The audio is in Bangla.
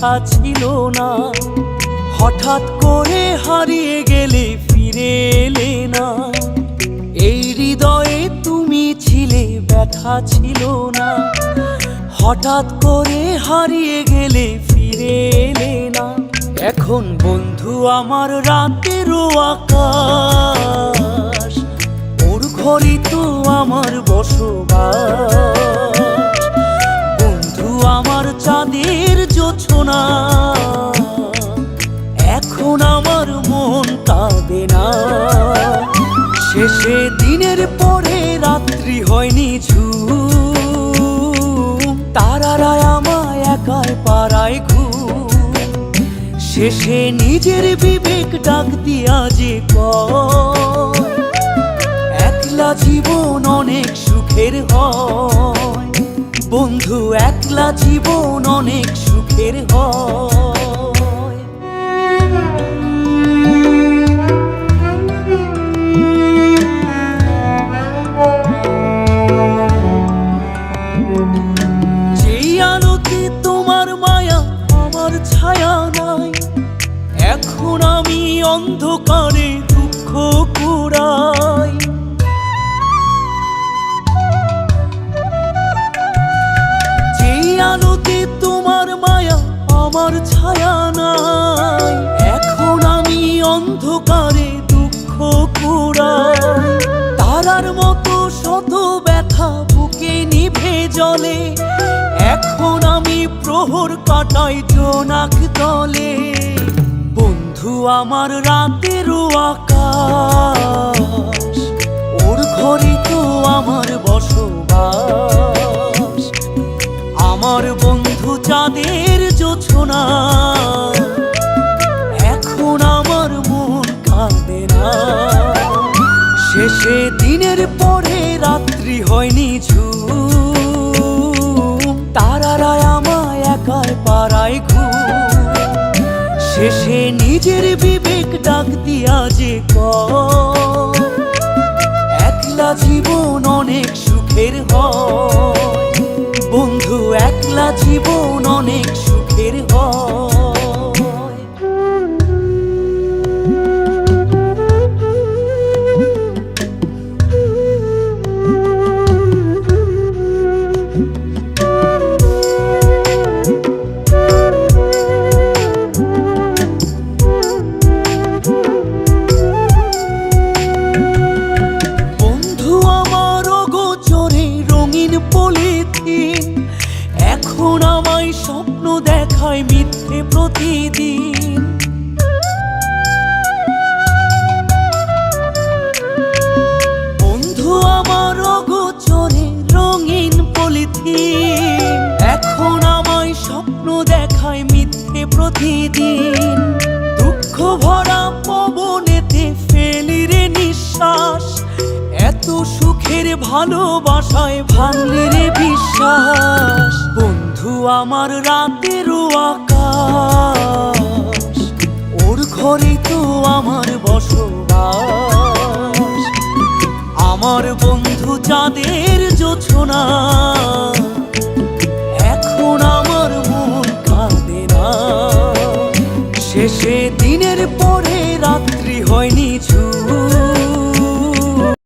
ব্যথা ছিল না। হঠাৎ করে হারিয়ে গেলে ফিরে এলে না। এই হৃদয়ে তুমি ছিলে, ব্যথা ছিল না। হঠাৎ করে হারিয়ে গেলে ফিরে এলে না। এখন বন্ধু আমার রাতেরও আকাশ, ওর ঘরই তো আমার বসবাস। বন্ধু আমার চাঁদের জোছনা, এখন আমার মন কাঁদে না। শেষে দিনের পরে রাত্রি হয়নি ঝুম, তারারা আমায় একাই পাড়ায় ঘুম। শেষে নিজের বিবেক ডাক দিয়া যে কয়, একলা জীবন অনেক সুখের হয়। বন্ধু একলা জীবন অনেক সুখের হয়। যেই আলোতে তোমার মায়া আমার ছায়া নাই, এখন আমি অন্ধকারে দুঃখ কুড়াই। যেই আলোতে তোমার মায়া আমার ছায়া নাই, এখন আমি অন্ধকারে দুঃখ কুড়াই। তারার মতো শত ব্যথা বুকে নিভে জ্বলে, এখন আমি প্রহর কাটাই জোনাক তলে। বন্ধু আমার রাতেরও আকাশ, ওর ঘরে তো আমার বসবাস। আমার বন্ধু চাঁদের জোছনা, এখন আমার মন কাঁদে না। শেষে দিনের পরে রাত্রি হয়নি ঝুম, তারারা আমায় একাই পাড়ায় ঘুম। শেষে নিজের বিবেক ডাক দিয়া যে কয়, একলা জীবন অনেক সুখের হয়। বন্ধু একলা জীবন অনেক সুখের হয়। এখন আমায় স্বপ্ন দেখায় মিথ্যে প্রতিদিন। বন্ধু আমার অগোচরে রঙিন পলিথিন, এখন আমায় স্বপ্ন দেখায় মিথ্যে প্রতিদিন। দুঃখ ভরা পবনেতে ফেলি রে নিঃশ্বাস, এত সুখের ভালোবাসায় ভাঙলি রে বিশ্বাস। বন্ধু আমার রাতেরও আকাশ, ওর ঘরে তো আমার বসবাস। আমার বন্ধু চাঁদের জোছনা, এখন আমার মন কাঁদে না। শেষে দিনের পরে রাত্রি হয়নি ঝুম,